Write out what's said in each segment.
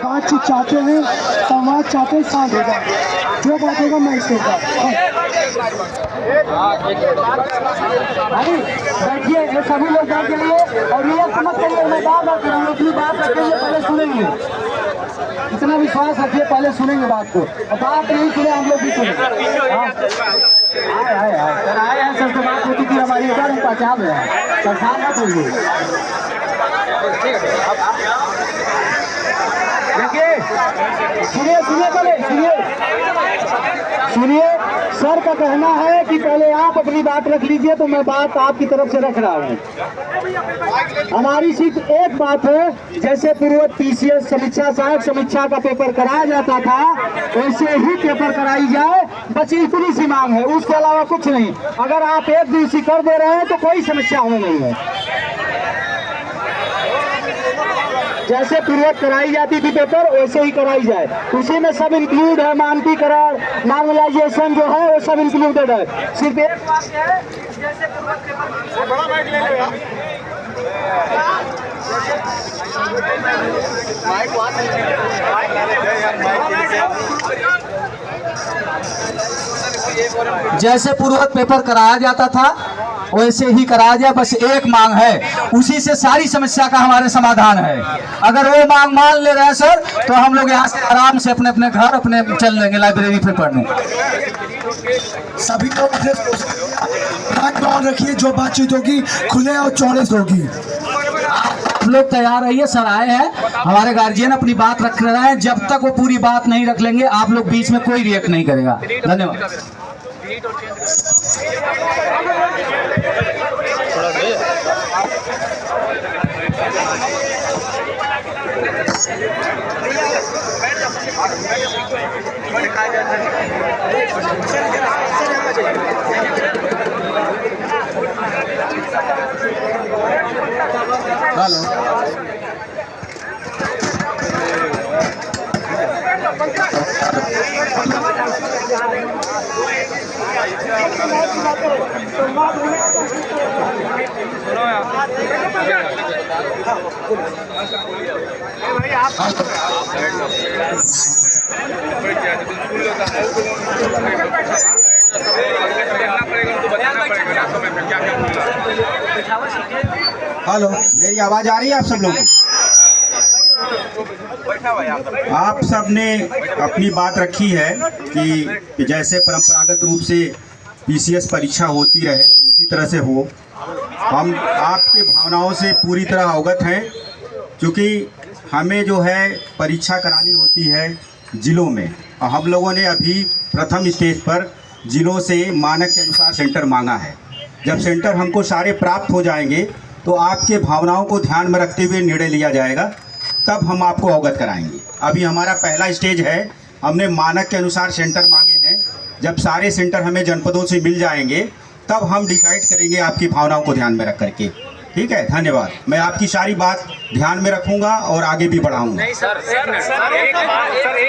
बातचीत चाहते हैं, संवाद चाहते हैं, शांत होगा, जो बात होगा मैं इससे बैठिए, सभी लोग बैठ जाइए और ये समझ करिए, मैं बात करूँगा, अपनी बात रखेंगे, पहले सुनेंगे, इतना विश्वास रखिए, पहले सुनेंगे बात को, और बात नहीं सुने हम लोग भी सुने। आए हैं सर से बात होती थी हमारी, इधर हम पहचान रहे हैं, संसार मत होइए। देखिए, सुनिए, सर का कहना है कि पहले आप अपनी बात रख लीजिए, तो मैं बात आपकी तरफ से रख रहा हूँ। हमारी सिर्फ एक बात है, जैसे पूर्ववत पीसीएस समीक्षा, सहायक समीक्षा का पेपर कराया जाता था, वैसे ही पेपर कराई जाए, बस इतनी सी मांग है, उसके अलावा कुछ नहीं। अगर आप एक दिवसीय कर दे रहे हैं तो कोई समस्या हमें नहीं है। जैसे पूर्ववत कराई जाती थी पेपर, वैसे ही कराई जाए, उसी में सब इंक्लूड है, मानकीकरण, नॉर्मलाइजेशन जो है वो सब इंक्लूडेड है। सिर्फ एक बात है, जैसे पूर्ववत पेपर बड़ा माइक ले लो यार, जैसे पूर्ववत पेपर कराया जाता था वैसे ही कराया जाए, बस एक मांग है, उसी से सारी समस्या का हमारे समाधान है। अगर वो मांग मान ले रहे हैं सर, तो हम लोग यहाँ से आराम से अपने अपने घर अपने चल लेंगे लाइब्रेरी पे पढ़ने। सभी लोग अपने बात रखिए, जो बातचीत होगी खुले और चौड़े से होगी। आप लोग तैयार रहिए, सर आए हैं, हमारे गार्जियन अपनी बात रख रहे हैं, जब तक वो पूरी बात नहीं रख लेंगे आप लोग बीच में कोई रिएक्ट नहीं करेगा। धन्यवाद। हेलो, मेरी आवाज आ रही है आप सब लोगों को? आप सब ने अपनी बात रखी है कि जैसे परंपरागत रूप से पीसीएस परीक्षा होती रहे उसी तरह से हो। हम आपकी भावनाओं से पूरी तरह अवगत हैं, क्योंकि हमें जो है परीक्षा करानी होती है जिलों में, और हम लोगों ने अभी प्रथम स्टेज पर जिलों से मानक के अनुसार सेंटर मांगा है। जब सेंटर हमको सारे प्राप्त हो जाएंगे तो आपके भावनाओं को ध्यान में रखते हुए निर्णय लिया जाएगा, तब हम आपको अवगत कराएंगे। अभी हमारा पहला स्टेज है, हमने मानक के अनुसार सेंटर मांगे हैं। जब सारे सेंटर हमें जनपदों से मिल जाएंगे तब हम डिसाइड करेंगे आपकी भावनाओं को ध्यान में रख करके। ठीक है, धन्यवाद। मैं आपकी सारी बात ध्यान में रखूंगा और आगे भी बढ़ाऊंगा। नहीं सर, एक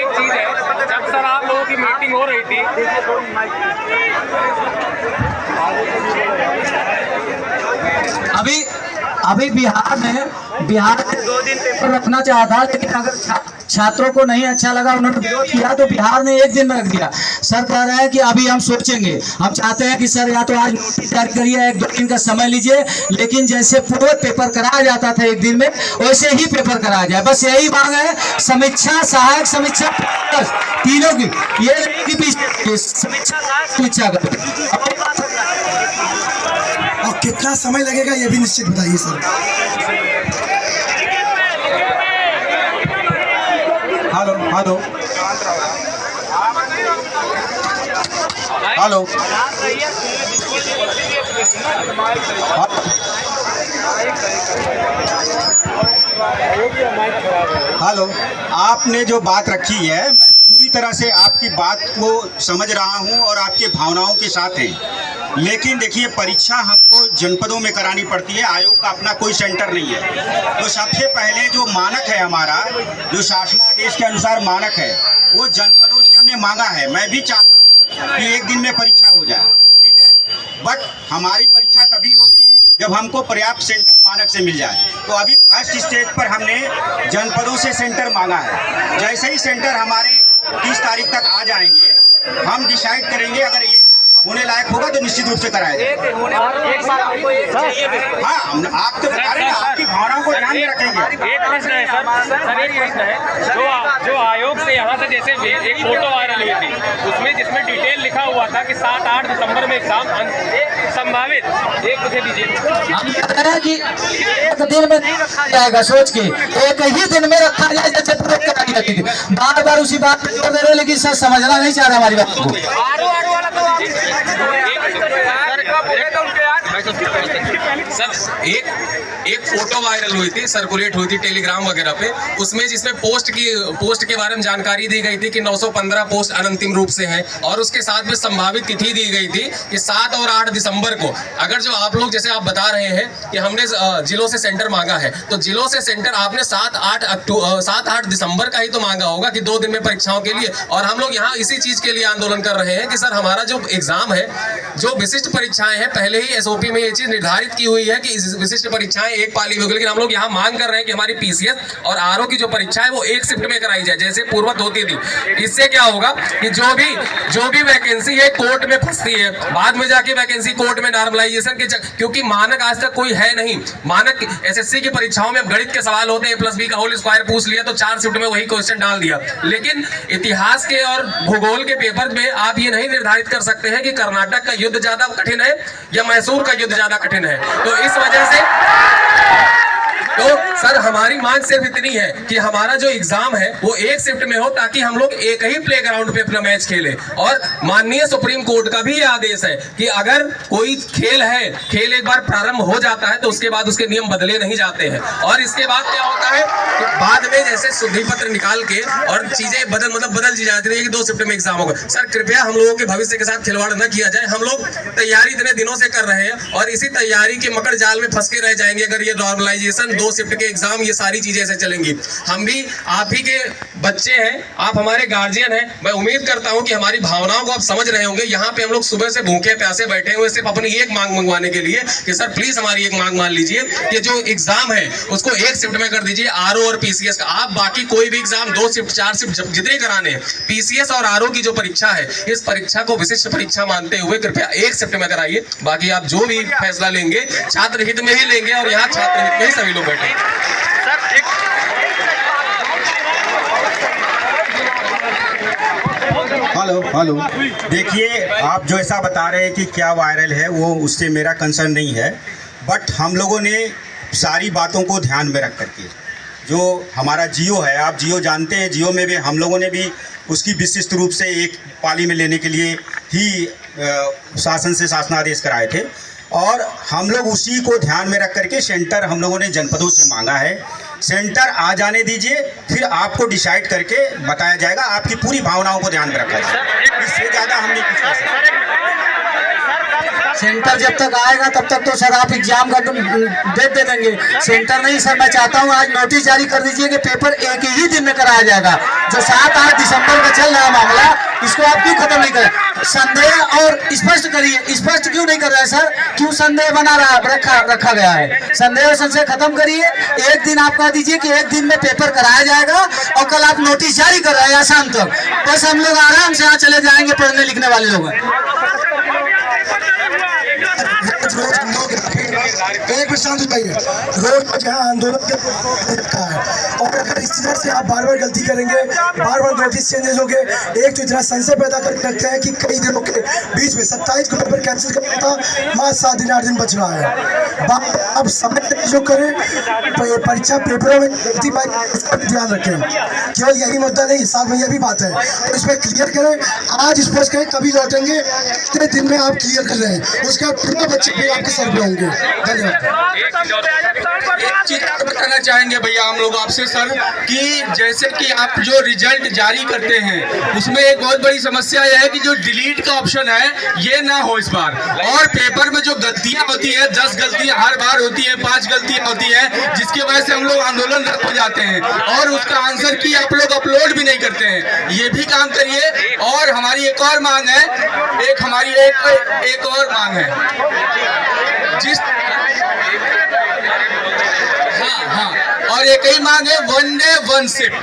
चीज है, जब सर आप लोगों की मीटिंग हो रही थी, अभी बिहार में 2 दिन पेपर रखना चाहा था, लेकिन अगर छात्रों को नहीं अच्छा लगा, उन्होंने विरोध किया, तो बिहार ने 1 दिन में रख दिया। सर कह रहे हैं कि अभी हम सोचेंगे। हम चाहते हैं कि सर या तो आज नोटिस जारी करिए, 1-2 दिन का समय लीजिए, लेकिन जैसे पूर्व पेपर कराया जाता था 1 दिन में, वैसे ही पेपर कराया जाए। बस यही मांग है। समीक्षा, सहायक समीक्षा तीनों की, ये नहीं कि समीक्षा समीक्षा का। और कितना समय लगेगा ये भी निश्चित बताइए sir. Hello hello hello hello, आपने जो बात रखी है, मैं पूरी तरह से आपकी बात को समझ रहा हूं और आपके भावनाओं के साथ है। लेकिन देखिए, परीक्षा हमको जनपदों में करानी पड़ती है, आयोग का अपना कोई सेंटर नहीं है। तो सबसे पहले जो मानक है हमारा, जो शासनादेश के अनुसार मानक है, वो जनपदों से हमने मांगा है, मैं भी चाहता हूँ कि एक दिन में परीक्षा हो जाए, ठीक है, बट हमारी परीक्षा तभी होगी जब हमको पर्याप्त सेंटर मानक से मिल जाए। तो अभी फर्स्ट स्टेज पर हमने जनपदों से सेंटर मांगा है। जैसे ही सेंटर हमारे 30 तारीख तक आ जाएंगे, हम डिसाइड करेंगे, अगर ये होने लायक होगा तो निश्चित रूप से कराया जाएगा। हाँ, आप तो बता रहे हैं, आपकी भावनाओं को ध्यान में रखेंगे। एक प्रश्न है सर, एक प्रश्न है, जो आयोग से यहाँ से जैसे एक फोटो वायरल हुई थी, उसमें जिसमें डिटेल लिखा हुआ था कि 7-8 दिसंबर में एग्जाम संभावित, एक मुझे दीजिए। हम कह रहे हैं कि एक दिन में नहीं रखा जाएगा, सोच के एक ही दिन में रखा जाए, जैसे पूरक करानी रहती थी। बार बार उसी बात पर जोर दे रहे, लेकिन सर समझना नहीं चाह रहे हमारी बात को। सर एक फोटो वायरल हुई थी, सर्कुलेट हुई थी टेलीग्राम वगैरह पे, उसमें जिसमें पोस्ट के बारे में जानकारी दी गई थी कि 915 पोस्ट अनंतिम रूप से हैं, और उसके साथ में संभावित तिथि दी गई थी कि 7 और 8 दिसंबर को। अगर जो आप लोग जैसे आप बता रहे हैं कि हमने जिलों से सेंटर मांगा है, तो जिलों से सेंटर आपने 7-8 दिसंबर का ही तो मांगा होगा कि 2 दिन में परीक्षाओं के लिए। और हम लोग यहाँ इसी चीज के लिए आंदोलन कर रहे हैं कि सर हमारा जो एग्जाम है, जो विशिष्ट परीक्षाएं हैं, पहले ही एसओपी में ये चीज निर्धारित की हुई है कि विशिष्ट परीक्षाएं एक पाली में होगी, लेकिन हम लोग यहाँ मांग कर रहे हैं कि हमारी पीसीएस और आरओ की जो परीक्षा है वो एक शिफ्ट में कराई जाए, जैसे पूर्वत होती थी। इससे क्या होगा कि जो भी वैकेंसी है कोर्ट में फंसती है, बाद में जाके वैकेंसी कोर्ट में नॉर्मलाइजेशन के क्योंकि मानक आज तक कोई है नहीं। मानक एसएससी की परीक्षाओं में गणित के सवाल होते हैं, +b का होल स्क्वायर पूछ लिया तो 4 शिफ्ट में वही क्वेश्चन डाल दिया। लेकिन इतिहास के और भूगोल के पेपर में आप ये नहीं निर्धारित कर सकते हैं कि कर्नाटक का युद्ध ज्यादा कठिन है या मैसूर का युद्ध ज्यादा कठिन है। तो इस वजह से तो सर हमारी मांग सिर्फ इतनी है कि हमारा जो एग्जाम है वो एक शिफ्ट में हो, ताकि हम लोग एक ही प्लेग्राउंड पे अपना मैच खेलें। और माननीय सुप्रीम कोर्ट का भी ये आदेश है कि अगर कोई खेल एक बार प्रारंभ हो जाता है तो उसके बाद उसके नियम बदले नहीं जाते हैं। और इसके बाद क्या होता है कि बाद में जैसे शुद्धि पत्र निकाल के और चीजें बदल दी जाती है कि 2 शिफ्ट में एग्जाम होगा। सर कृपया हम लोगों के भविष्य के साथ खिलवाड़ न किया जाए। हम लोग तैयारी इतने दिनों से कर रहे हैं और इसी तैयारी के मकर जाल में फंस के रह जाएंगे अगर ये नॉर्मलाइजेशन, 2 शिफ्ट के एग्जाम, ये सारी चीजें ऐसे चलेंगी। हम भी आप ही के बच्चे हैं, आप हमारे गार्जियन हैं। मैं उम्मीद करता हूं कि हमारी भावनाओं को आप समझ रहे होंगे। यहाँ पे हम लोग सुबह से भूखे प्यासे बैठे हुए सिर्फ अपनी एक मांग मंगवाने के लिए कि सर प्लीज हमारी एक मांग मान लीजिए कि जो एग्जाम है उसको एक शिफ्ट में कर दीजिए, आरओ और पीसीएस का। आप बाकी कोई भी एग्जाम 2 शिफ्ट 4 शिफ्ट जितने कराने हैं, पीसीएस और आरओ की जो परीक्षा है, इस परीक्षा को विशिष्ट परीक्षा मानते हुए कृपया एक शिफ्ट में कराइए। बाकी आप जो भी फैसला लेंगे छात्र हित में ही लेंगे और यहाँ छात्र हित में ही सभी लोग बैठे। हेलो, देखिए आप जो ऐसा बता रहे हैं कि क्या वायरल है, वो उससे मेरा कंसर्न नहीं है। बट हम लोगों ने सारी बातों को ध्यान में रख करके, जो हमारा जियो है, आप जियो जानते हैं, जियो में भी हम लोगों ने भी उसकी विशिष्ट रूप से एक पाली में लेने के लिए ही शासन से शासनादेश कराए थे। और हम लोग उसी को ध्यान में रख करके सेंटर हम लोगों ने जनपदों से मांगा है। सेंटर आ जाने दीजिए, फिर आपको डिसाइड करके बताया जाएगा। आपकी पूरी भावनाओं को ध्यान में रखा जाएगा, इससे ज़्यादा हम नहीं कुछ कर सकते। सेंटर जब तक आएगा तब तक तो सर आप एग्जाम का डेट दे देंगे। सेंटर नहीं सर, मैं चाहता हूँ आज नोटिस जारी कर दीजिए कि पेपर एक ही दिन में कराया जाएगा। जो 7-8 दिसंबर का चल रहा है मामला, इसको आप क्यों खत्म नहीं करें? संदेह और स्पष्ट करिए। स्पष्ट क्यों नहीं कर रहे हैं सर? क्यों संदेह बना रखा गया है? संदेह और संशय खत्म करिए। एक दिन आप कह दीजिए कि एक दिन में पेपर कराया जाएगा और कल आप नोटिस जारी कर रहे हैं शाम तक, बस हम लोग आराम से यहाँ चले जाएंगे पढ़ने लिखने वाले लोग हैं। एक मिनट शांत हो जाइए। रोज यहाँ आंदोलन रखा है और अगर इस तरह से आप बार बार गलती करेंगे, बार बार नोटिस चेंजेस होंगे, एक तो इतना संशय पैदा करके रखते हैं कि कई दिनों के बीच में 27 को पेपर कैंसिल करना था, मात्र 7 दिन 8 दिन बच रहा है। अब समय जो करें, परीक्षा पेपरों में गलती पाई इसका भी ध्यान रखें। केवल यही मुद्दा नहीं, साथ में यह भी बात है, तो इसमें क्लियर करें। आज स्पष्ट करें तभी लौटेंगे, कितने दिन में आप क्लियर कर रहे हैं, उसके बाद पूरा बच्चे भी आपके सर पे होंगे। धन्यवाद। एक चीज बताना चाहेंगे भैया हम लोग आपसे सर, कि जैसे कि आप जो रिजल्ट जारी करते हैं उसमें एक बहुत बड़ी समस्या यह है कि जो डिलीट का ऑप्शन है ये ना हो इस बार। और पेपर में जो गलतियां होती है, 10 गलतियां हर बार होती है, 5 गलतियां होती है, जिसकी वजह से हम लोग आंदोलनरत हो जाते हैं और उसका आंसर की आप लोग अपलोड भी नहीं करते हैं। ये भी काम करिए और हमारी एक और मांग है, एक हमारी एक और मांग है, जिस हाँ और एक ही मांग है, वन डे वन शिफ्ट।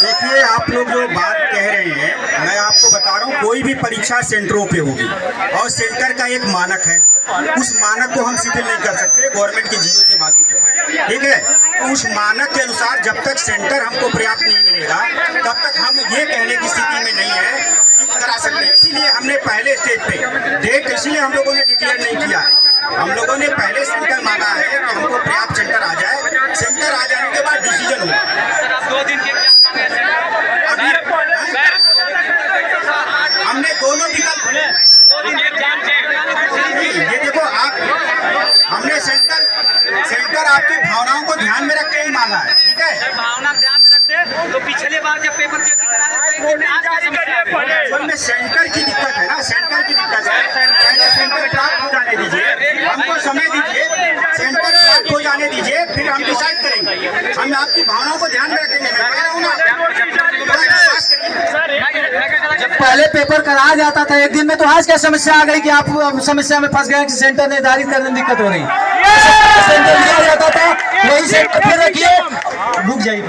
देखिए, आप लोग जो बात कह रहे हैं, मैं आपको बता रहा हूँ, कोई भी परीक्षा सेंटरों पे होगी और सेंटर का एक मानक है, उस मानक को हम शिथिल नहीं कर सकते गवर्नमेंट के जीओ के माध्यम से, ठीक है। तो उस मानक के अनुसार जब तक सेंटर हमको पर्याप्त नहीं मिलेगा तब तक हम ये कहने की स्थिति में नहीं है कि करा सकते हैं। इसीलिए हमने पहले स्टेज पे डेट इसलिए हम लोगों ने डिक्लेयर नहीं किया है। हम लोगों ने पहले सेंटर मांगा है कि हमको पर्याप्त सेंटर आ जाए, सेंटर आ जाने के बाद डिसीजन होगा। 2 दिन के हमने दोनों विकल्प, ये देखो आप, हमने सेंटर आपकी भावनाओं को ध्यान में रख के ही मांगा है, ठीक है। भावना ध्यान में रखते तो पिछले बार जब पेपर चेकिंग कराया में सेंटर की दिक्कत है ना, सेंटर की दिक्कत है। पहले सेंटर प्राप्त हो जाने दीजिए, हमको समय दीजिए, सेंटर प्राप्त हो जाने दीजिए, फिर हम डिसाइड करेंगे। हम आपकी भावनाओं को ध्यान में रखेंगे, मैं कह रहा हूँ ना, थोड़ा विश्वास करिए। जब पहले पेपर कराया जाता था एक दिन में, तो आज क्या समस्या आ गई कि आप समस्या में फंस गए कि सेंटर निर्धारित करने में दिक्कत हो रही। सेंटर दिया जाता था, वही सेंटर फिर रखिए, रुक जाइए,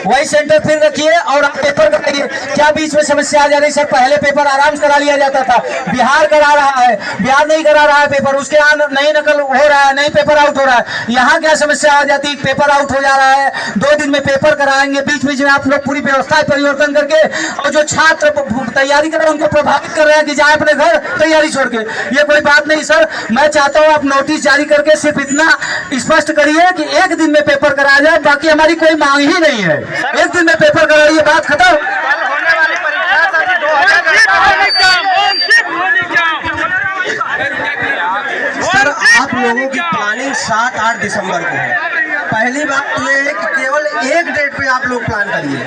वही सेंटर फिर रखिए और आप पेपर कराइए। क्या बीच में समस्या आ जा रही? सर पहले पेपर आराम से करा लिया जाता था, बिहार करा रहा है, बिहार नहीं करा रहा है पेपर, उसके यहाँ नहीं नकल हो रहा है, नहीं पेपर आउट हो रहा है। यहाँ क्या समस्या आ जाती, पेपर आउट हो जा रहा है, 2 दिन में पेपर कराएंगे, बीच बीच में आप लोग पूरी व्यवस्था परिवर्तन करके, और जो छात्र तैयारी कर रहे हैं उनको प्रभावित कर रहे हैं कि जाए अपने घर तैयारी छोड़ के। ये कोई बात नहीं सर, मैं चाहता हूँ आप नोटिस जारी करके सिर्फ इतना स्पष्ट करिए कि 1 दिन में पेपर कराया जाए, बाकी हमारी कोई मांग ही नहीं है। 1 दिन में पेपर कराइए, बात खत्म। सर आप लोगों की प्लानिंग 7-8 दिसंबर को है। पहली बात तो ये है कि केवल एक डेट पे आप लोग प्लान करिए,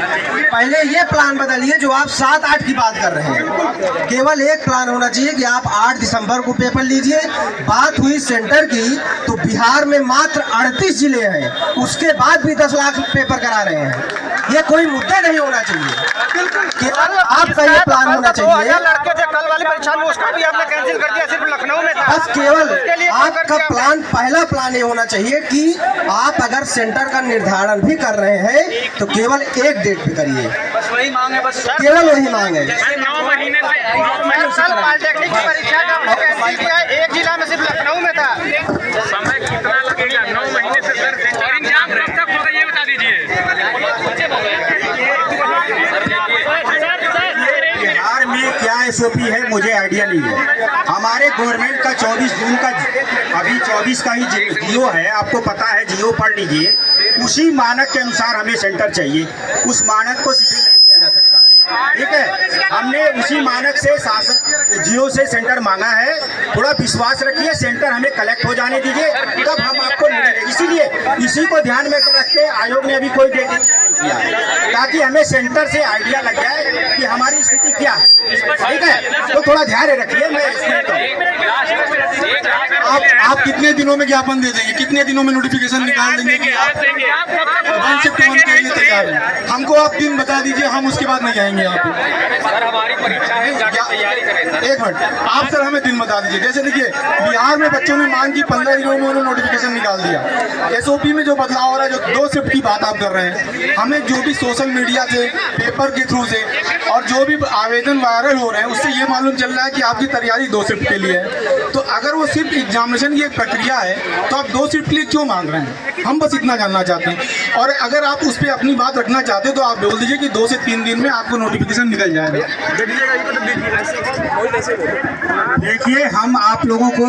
पहले ये प्लान बदलिए जो आप 7-8 की बात कर रहे हैं। केवल एक प्लान होना चाहिए कि आप 8 दिसंबर को पेपर लीजिए। बात हुई सेंटर की, तो बिहार में मात्र 38 जिले हैं, उसके बाद भी 10 लाख पेपर करा रहे हैं। ये कोई मुद्दा नहीं होना चाहिए, केवल आपका ये प्लान होना चाहिए। लड़के थे कल वाली परीक्षा में, उसका भी आपने कैंसिल कर दिया, सिर्फ लखनऊ में था। बस केवल आपका प्लान, पहला प्लान ये होना चाहिए कि आप अगर सेंटर का निर्धारण भी कर रहे हैं तो केवल एक डेट पे करिए, बस वही मांग है, बस केवल वही मांग है। 9 महीने से पॉलिटेक्निक की परीक्षा का आपने कैंसिल किया, एक जिला में सिर्फ लखनऊ में था। समय कितना लगेगा? 9 महीने से सर एग्जाम कब तक होगा ये बता दीजिए। बिहार में क्या एसओपी है मुझे आइडिया नहीं है। हमारे गवर्नमेंट का 24 जून का, अभी 24 का ही जियो है, आपको पता है, जियो पढ़ लीजिए। उसी मानक के अनुसार हमें सेंटर चाहिए, उस मानक को शिथिल नहीं किया जा सकता है, ठीक है। हमने उसी मानक से शासन जियो से सेंटर मांगा है, थोड़ा विश्वास रखिए, सेंटर हमें कलेक्ट हो जाने दीजिए, तब हम आपको मिलेंगे। इसीलिए इसी को ध्यान में रख के आयोग ने अभी कोई डेट नहीं किया है, ताकि हमें सेंटर से आइडिया लग जाए कि हमारी स्थिति क्या है, ठीक है। तो थोड़ा ध्यान रखिए। मैं आप कितने दिनों में ज्ञापन दे देंगे, कितने दिनों में नोटिफिकेशन निकाल देंगे कि आप 1 शिफ्ट 1 के लिए तैयार हैं? हमको आप दिन बता दीजिए, हम उसके बाद नहीं आएंगे यहाँ पे। सर हमारी परीक्षा है, जाके तैयारी करें सर। 1 मिनट, आप सर हमें दिन बता दीजिए। जैसे देखिए, बिहार में बच्चों ने मांग की, 15 दिनों में उन्होंने नोटिफिकेशन निकाल दिया। एसओपी में जो बदलाव हो रहा है, जो 2 शिफ्ट की बात आप कर रहे हैं, हमें जो भी सोशल मीडिया से, पेपर के थ्रू से और जो भी आवेदन वायरल हो रहे हैं, उससे ये मालूम चल रहा है कि आपकी तैयारी 2 शिफ्ट के लिए है। तो अगर वो सिर्फ एग्जामिनेशन की एक प्रक्रिया है, तो आप 2 शिफ्ट के लिए क्यों मांग रहे हैं? हम बस इतना जानना चाहते हैं। और अगर आप उस पर अपनी बात रखना चाहते हो तो आप बोल दीजिए कि 2 से 3 दिन में आपको नोटिफिकेशन निकल जाएगा। देखिए, हम आप लोगों को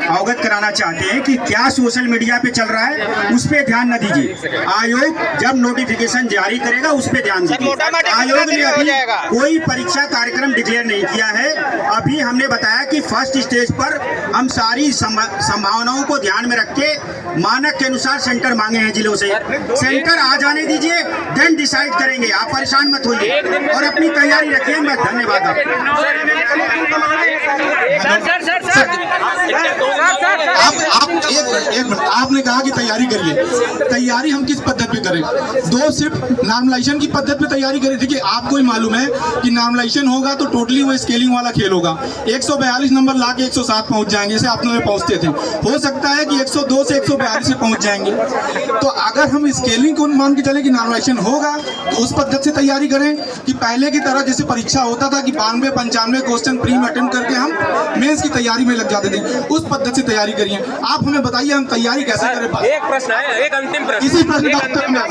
अवगत कराना चाहते हैं कि क्या सोशल मीडिया पे चल रहा है, उस पे ध्यान न दीजिए। आयोग जब नोटिफिकेशन जारी करेगा उस पे ध्यान दीजिए। आयोग ने अभी कोई परीक्षा कार्यक्रम डिक्लेयर नहीं किया है। अभी हमने बताया कि फर्स्ट स्टेज पर हम सारी संभावनाओं को ध्यान में रख के मानक के अनुसार सेंटर मांगे हैं जिलों से। सेंटर आ जाने दीजिए, देन डिसाइड करेंगे। आप परेशान मत होइए और अपनी तैयारी रखिए। मैं धन्यवाद आपको। सर एक मिनट, आपने कहा कि तैयारी करिए। तैयारी हम किस पद्धति पे करें? 2 शिफ्ट नॉर्मलाइजेशन की पद्धति पे तैयारी करें। देखिए आपको ही मालूम है कि नॉर्मलाइजेशन होगा तो टोटली वो स्केलिंग वाला खेल होगा। 142 नंबर ला के 107 पहुंच जाएंगे, जैसे आप लोग पहुंचते थे। हो सकता है कि 102 से 142 से पहुंच जाएंगे। तो अगर हम स्केलिंग को मान के चले कि नॉर्मलाइजेशन होगा तो उस पद्धति से तैयारी करें कि पहले की तरह जैसे परीक्षा होता था कि 92-95 क्वेश्चन प्री में अटेंड करके हम मेंस की तैयारी में लग जाते थे, उस पद्धति से तैयारी करिए। आप हमें बताइए हम तैयारी कैसे करें? एक प्रश्न है, एक अंतिम प्रश्न। इसी प्रश्न का उत्तर मैं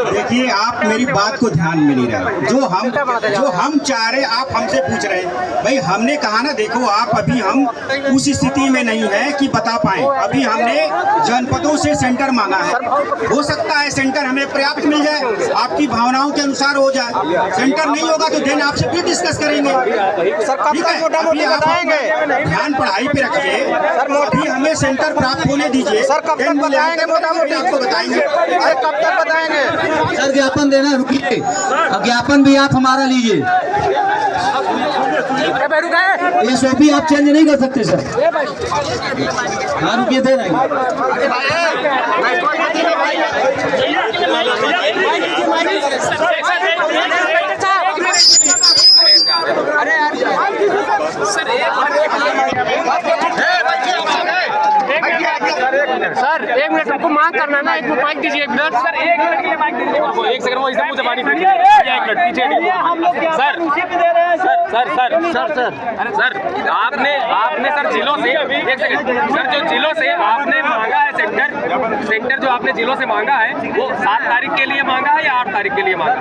देखिए आप मेरी बात को ध्यान में नहीं रहे। जो हम चाह रहे आप हमसे पूछ रहे हैं। भाई हमने कहा ना, देखो आप अभी हम उस स्थिति में नहीं है कि बता पाए। अभी हमने जनपदों से सेंटर मांगा है। हो सकता है सेंटर हमें पर्याप्त मिल जाए, आपकी भावनाओं के अनुसार हो जाए। सेंटर नहीं होगा तो देन आपसे फिर डिस्कस करेंगे। ठीक है, अभी आप ध्यान पढ़ाई पे रखिए। अभी हमें सेंटर प्राप्त होने दीजिए। सर कब तक बताएंगे? मोटा-मोटी आपको बताएंगे। अरे कब तक बताएंगे? सर ज्ञापन देना, रुकिए, ज्ञापन भी आप हमारा लीजिए। SOP आप चेंज नहीं कर सकते सर। हाँ रुकिए, दे रहे सर 1 मिनट हमको मांग करना ना, एक मिनट माइक दीजिए। 1 मिनट सर, 1 मिनट के लिए माइक दीजिए। 1 सेकंड वो इससे मुझे पानी पीजिए। 1 मिनट पीछे सर अरे सर आपने सर जिलों से 1 सेकंड सर, जो जिलों से आपने मांगा है सेंटर जो आपने जिलों से मांगा है वो 7 तारीख के लिए मांगा है या 8 तारीख के लिए मांगा है?